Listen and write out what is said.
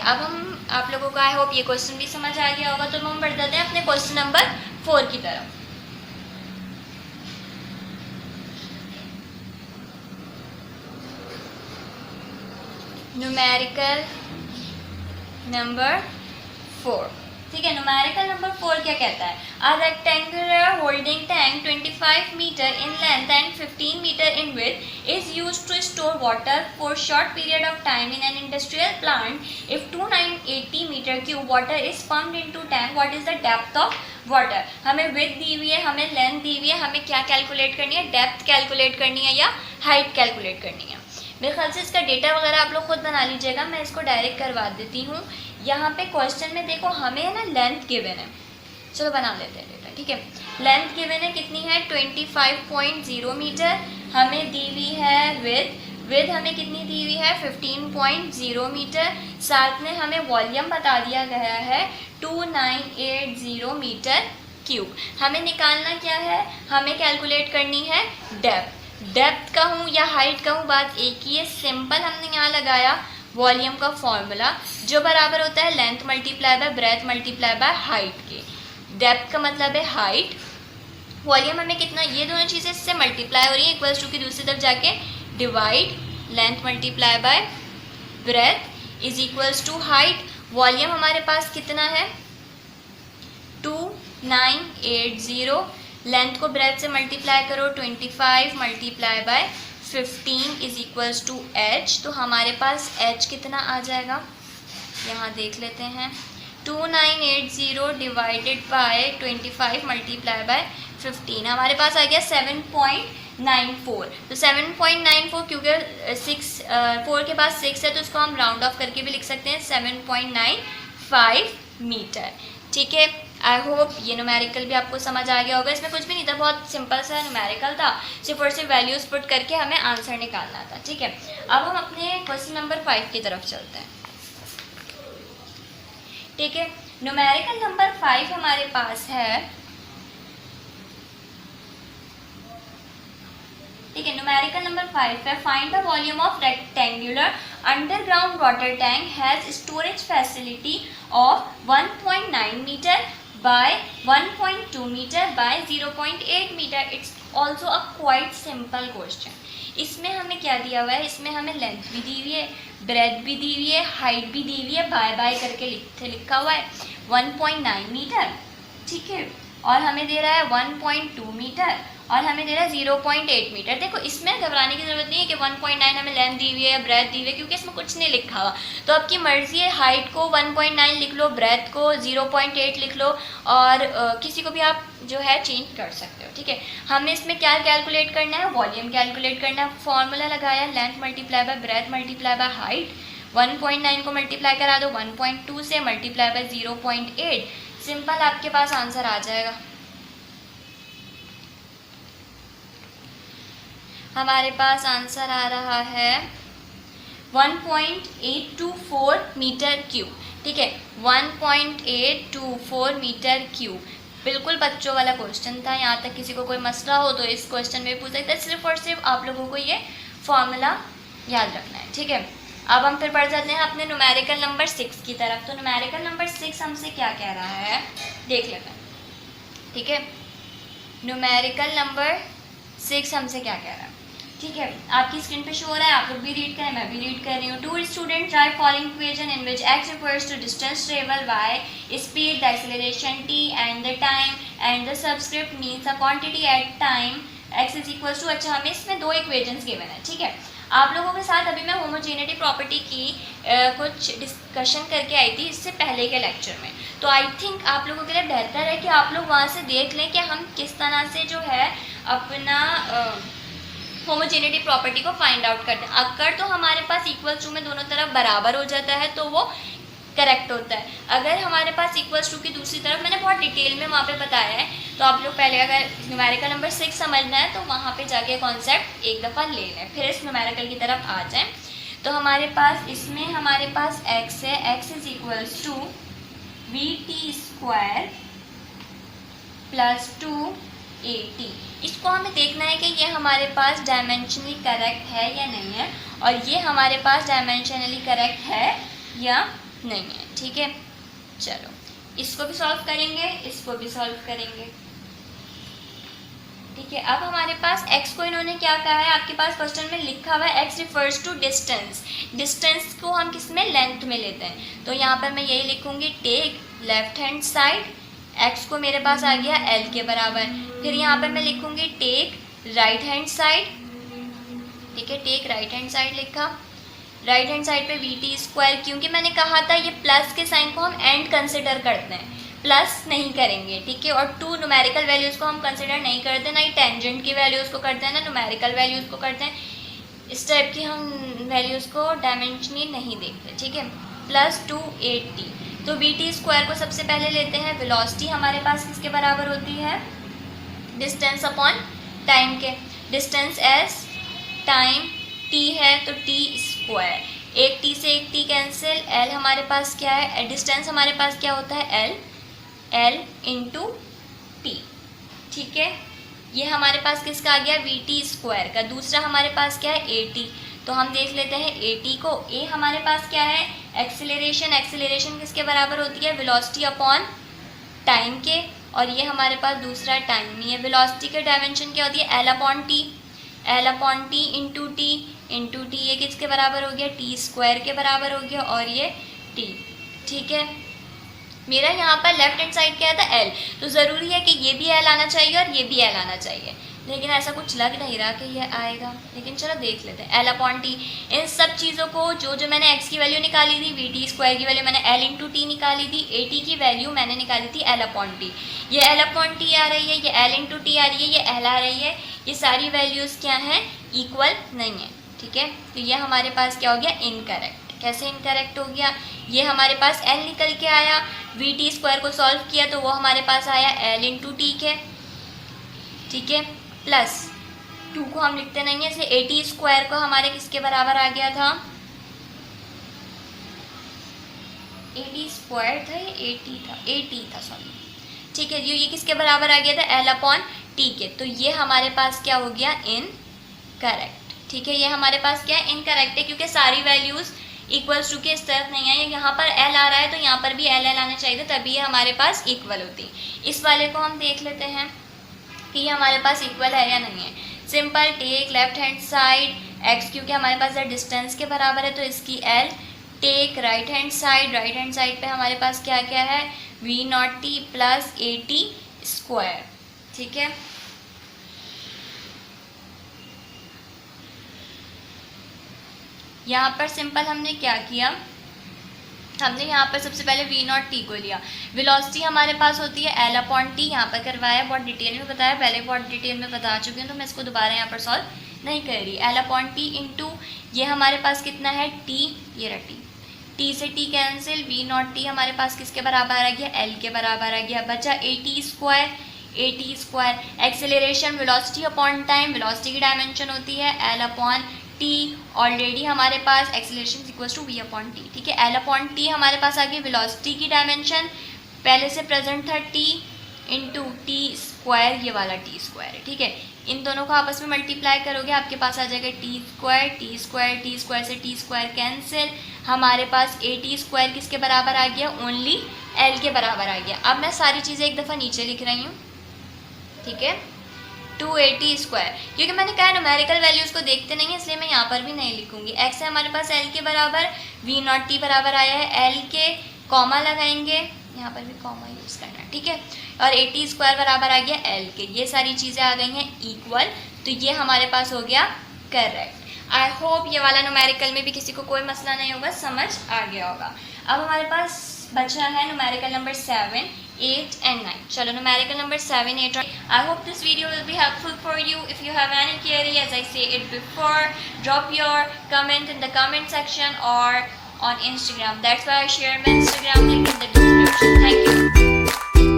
अब हम आप लोगों को आई होप ये क्वेश्चन भी समझ आ गया होगा, तो हम बढ़ जाते हैं अपने क्वेश्चन नंबर 4 की तरफ। न्यूमेरिकल नंबर 4, ठीक है। न्यूमेरिकल नंबर 4 क्या कहता है? A rectangular holding tank 25 metre in length and 15 metre in width is used to store water for short period of time in an industrial plant. If 2980 metre cube water is pumped into tank, what is the depth of water? हमें width दी हुई है, हमें length दी हुई है, हमें क्या calculate करनी है? डेप्थ कैलकुलेट करनी है या हाइट कैलकुलेट करनी है? मेरे ख्याल से इसका डेटा वगैरह आप लोग खुद बना लीजिएगा, मैं इसको डायरेक्ट करवा देती हूँ। यहाँ पे क्वेश्चन में देखो हमें है ना लेंथ गिवन है, चलो बना लेते हैं डेटा, ठीक है। लेंथ गिवन है कितनी है? 25.0 मीटर। हमें दी हुई है विड्थ हमें कितनी दी हुई है? 15.0 मीटर। साथ में हमें वॉल्यूम बता दिया गया है 2980 मीटर क्यूब। हमें निकालना क्या है? हमें कैलकुलेट करनी है डेप्थ का हूँ या हाइट का हूँ, बात एक ही है। सिंपल हमने यहाँ लगाया वॉल्यूम का फॉर्मूला जो बराबर होता है length multiply by breath multiply by height के। डेप्थ का मतलब है हाइट, वॉल्यूम हमें कितना, ये दोनों चीज़ें इससे मल्टीप्लाई हो रही है, इक्वल्स टू की दूसरी तरफ जाके divide, length multiply by breadth is equals to height. Volume हमारे पास कितना है? 2980। लेंथ को ब्रेथ से मल्टीप्लाई करो, 25 multiply by 15 is equals to H. तो हमारे पास एच कितना आ जाएगा, यहाँ देख लेते हैं। 2980 डिवाइडेड बाय 25 मल्टीप्लाई बाय 15 हमारे पास आ गया 7.94। तो 7.94 क्योंकि 4 के बाद 6 है तो इसको हम राउंड ऑफ करके भी लिख सकते हैं 7.95 मीटर, ठीक है। आई होप ये न्यूमेरिकल भी आपको समझ आ गया होगा। इसमें कुछ भी नहीं था, बहुत सिंपल सा न्यूमेरिकल था, सिर्फ और सिर्फ वैल्यूज पुट करके हमें आंसर निकालना था, ठीक है। अब हम अपने क्वेश्चन नंबर 5 की तरफ चलते हैं, ठीक है। न्यूमेरिकल नंबर 5 हमारे पास है, ठीक है। न्यूमेरिकल नंबर 5 है, find the volume of rectangular underground water tank has storage facility of 1.9 metre by 1.2 metre by 0.8 metre. It's also a quite simple question. इसमें हमें क्या दिया हुआ है? इसमें हमें लेंथ भी दी हुई है, ब्रेथ भी दी हुई है, हाइट भी दी हुई है, बाय करके लिखा हुआ है 1.9 मीटर, ठीक है। और हमें दे रहा है 1.2 मीटर और हमें दे रहा है 0.8 मीटर। देखो इसमें घबराने की ज़रूरत नहीं है कि 1.9 हमें लेंथ दी हुई है, ब्रेथ दी हुई है, क्योंकि इसमें कुछ नहीं लिखा हुआ। तो आपकी मर्ज़ी है, हाइट को 1.9 लिख लो, ब्रेथ को 0.8 लिख लो, और किसी को भी आप जो है चेंज कर सकते हो, ठीक है। हमें इसमें क्या कैलकुलेट करना है? वॉल्यूम कैलकुलेट करना है। फॉर्मूला लगाया length multiply by breath multiply by height. 1.9 को मल्टीप्लाई करा दो 1.2 से, मल्टीप्लाई बाय 0.8, सिंपल आपके पास आंसर आ जाएगा। हमारे पास आंसर आ रहा है 1.824 मीटर क्यूब, ठीक है। 1.824 मीटर क्यूब, बिल्कुल बच्चों वाला क्वेश्चन था। यहाँ तक किसी को कोई मसला हो तो इस क्वेश्चन में पूछ सकते हैं। सिर्फ और सिर्फ आप लोगों को ये फॉर्मूला याद रखना है, ठीक है। अब हम फिर बढ़ जाते हैं अपने न्यूमेरिकल नंबर 6 की तरफ। तो न्यूमेरिकल नंबर 6 हमसे क्या कह रहा है देख लेते हैं, ठीक है। न्यूमेरिकल नंबर 6 हमसे क्या कह रहा है, ठीक है। आपकी स्क्रीन पे शो हो रहा है, आप लोग भी रीड करें, मैं भी रीड कर रही हूँ। Two student try following equation in which x refers to distance travel, y speed, the acceleration t and the time and the subscript means the quantity at time x is equals to। अच्छा, हमें इसमें दो equations given है, ठीक है। आप लोगों के साथ अभी मैं होमोजेनिटी प्रॉपर्टी की कुछ डिस्कशन करके आई थी इससे पहले के लेक्चर में। तो आई थिंक आप लोगों के लिए बेहतर है कि आप लोग वहाँ से देख लें कि हम किस तरह से जो है अपना होमोजेनिटी प्रॉपर्टी को फाइंड आउट करते हैं। अगर तो हमारे पास इक्वल टू में दोनों तरफ बराबर हो जाता है तो वो करेक्ट होता है। अगर हमारे पास इक्वल्स टू की दूसरी तरफ, मैंने बहुत डिटेल में वहाँ पे बताया है, तो आप लोग पहले अगर न्यूमेरिकल नंबर 6 समझना है तो वहाँ पे जाके कॉन्सेप्ट एक दफ़ा ले लें, फिर इस न्यूमेरिकल की तरफ आ जाएं। तो हमारे पास इसमें हमारे पास x है, x is equals to VT² plus 2AT। इसको हमें देखना है कि ये हमारे पास डायमेंशनली करेक्ट है या नहीं है, और ये हमारे पास डायमेंशनली करेक्ट है या नहीं है। ठीक है, चलो इसको भी सॉल्व करेंगे, इसको भी सॉल्व करेंगे। ठीक है, अब हमारे पास x को इन्होंने क्या कहा है, आपके पास क्वेश्चन में लिखा हुआ है x refers to distance. Distance को हम किस में, लेंथ में लेते हैं। तो यहाँ पर मैं यही लिखूंगी, take left hand side, x को मेरे पास आ गया l के बराबर। फिर यहाँ पर मैं लिखूंगी टेक राइट हैंड साइड। ठीक है, टेक राइट हैंड साइड लिखा, राइट हैंड साइड पे वी स्क्वायर, क्योंकि मैंने कहा था ये प्लस के साइन को हम एंड कंसिडर करते हैं, प्लस नहीं करेंगे। ठीक है, और टू न्यूमेरिकल वैल्यूज़ को हम कंसिडर नहीं करते, ना ही टेंजेंट की वैल्यूज़ को करते हैं, ना न्यूमेरिकल वैल्यूज़ को करते हैं। इस टाइप की हम वैल्यूज़ को डायमेंशनली नहीं देखते। ठीक है, प्लस 280, तो वी स्क्वायर को सबसे पहले लेते हैं। वेलोसिटी हमारे पास किसके बराबर होती है, डिस्टेंस अपॉन टाइम के। डिस्टेंस एस, टाइम टी है तो टी स्क्वायर, एक टी से एक टी कैंसिल, एल हमारे पास क्या है, डिस्टेंस हमारे पास क्या होता है, एल, एल इंटू टी। ठीक है, ये हमारे पास किसका आ गया, वी टी स्क्वायर का। दूसरा हमारे पास क्या है, ए टी, तो हम देख लेते हैं ए टी को। ए हमारे पास क्या है, एक्सेलरेशन, एक्सेलरेशन किसके बराबर होती है, वेलोसिटी अपॉन टाइम के, और ये हमारे पास दूसरा टाइम नहीं है। वेलोसिटी के डायमेंशन क्या होती है, L upon T, L upon T into T, into T, ये किसके बराबर हो गया, टी स्क्वायर के बराबर हो गया, और ये टी। ठीक है, मेरा यहाँ पर लेफ्ट हैंड साइड क्या था, एल, तो ज़रूरी है कि ये भी एल आना चाहिए और ये भी एल आना चाहिए, लेकिन ऐसा कुछ लग नहीं रहा कि ये आएगा, लेकिन चलो देख लेते हैं। एल अपॉन टी, इन सब चीज़ों को जो मैंने एक्स की वैल्यू निकाली थी, वी टी स्क्वायर की वैल्यू मैंने एल इंटू टी निकाली थी, ए टी की वैल्यू मैंने निकाली थी एल अपॉन टी। ये एल अपॉन टी आ रही है, ये एल इंटू टी आ रही है, ये एल आ रही है, ये सारी वैल्यूज़ क्या हैं, इक्वल नहीं है। ठीक है, तो ये हमारे पास क्या हो गया, इनकरेक्ट। कैसे इनकरेक्ट हो गया, ये हमारे पास एल निकल के आया, वी टी स्क्वायर को सॉल्व किया तो वो हमारे पास आया एल इंटू टी के। ठीक है, प्लस 2 को हम लिखते नहीं है, इसलिए ए टी स्क्वायर को हमारे किसके बराबर आ गया था, ए टी स्क्वायर था या ए टी था, ए टी था सॉरी। ठीक है, ये किसके बराबर आ गया था, एल अपॉन टी के, तो ये हमारे पास क्या हो गया, इनकरेक्ट। ठीक है, ये हमारे पास क्या है, इनकरेक्ट है, क्योंकि सारी वैल्यूज़ इक्वल्स टू के इस तरफ नहीं है, यहाँ पर एल आ रहा है तो यहाँ पर भी एल एल आना चाहिए, तभी ये हमारे पास इक्वल होती। इस वाले को हम देख लेते हैं कि ये हमारे पास इक्वल है या नहीं है। Simple, take left hand side X, क्योंकि हमारे पास डिस्टेंस के बराबर है तो इसकी L, take right hand side, right hand side पे हमारे पास क्या क्या है, V naught T plus A T square. ठीक है, यहाँ पर सिंपल हमने क्या किया, हमने यहाँ पर सबसे पहले वी नॉट टी को लिया। वेलोसिटी हमारे पास होती है एल अपॉन टी, यहाँ पर करवाया, बहुत डिटेल में बताया, पहले बहुत डिटेल में बता चुकी हूँ, तो मैं इसको दोबारा यहाँ पर सॉल्व नहीं कर रही। एल अपॉन टी इंटू ये हमारे पास कितना है, टी, ये रहा टी, टी से T cancel, V naught T हमारे पास किसके बराबर आ गया, एल के बराबर आ गया, बचा A T square, A T square. Acceleration velocity upon time, velocity की डायमेंशन होती है एल अपॉन टी, ऑलरेडी हमारे पास acceleration equals to V upon T. ठीक है, एल अपॉन टी हमारे पास आ गई वेलोसिटी की डायमेंशन, पहले से प्रेजेंट था टी इंटू टी स्क्वायर, ये वाला टी स्क्वायर है। ठीक है, इन दोनों को आपस में मल्टीप्लाई करोगे आपके पास आ जाएगा T square, T square, T square से टी स्क्वायर कैंसिल, हमारे पास ए टी स्क्वायर किसके बराबर आ गया, ओनली एल के बराबर आ गया। अब मैं सारी चीज़ें एक दफ़ा नीचे लिख रही हूँ। ठीक है, 280 स्क्वायर, क्योंकि मैंने कहा न्यूमेरिकल वैल्यूज़ को देखते नहीं है इसलिए मैं यहाँ पर भी नहीं लिखूंगी। एक्स है हमारे पास एल के बराबर, वी नॉट टी बराबर आया है एल के, कॉमा लगाएंगे, यहाँ पर भी कॉमा यूज़ करना है। ठीक है, और 80 स्क्वायर बराबर आ गया एल के, ये सारी चीज़ें आ गई हैं इक्वल, तो ये हमारे पास हो गया करेक्ट। आई होप ये वाला न्यूमेरिकल में भी किसी को कोई मसला नहीं होगा, समझ आ गया होगा। अब हमारे पास बचा है न्यूमेरिकल नंबर 7, 8 and 9. चलो numerical number 7, 8. I hope this video will be helpful for you. If you have any query, as I say it before, drop your comment in the comment section or on Instagram. That's why I share my Instagram link in the description. Thank you.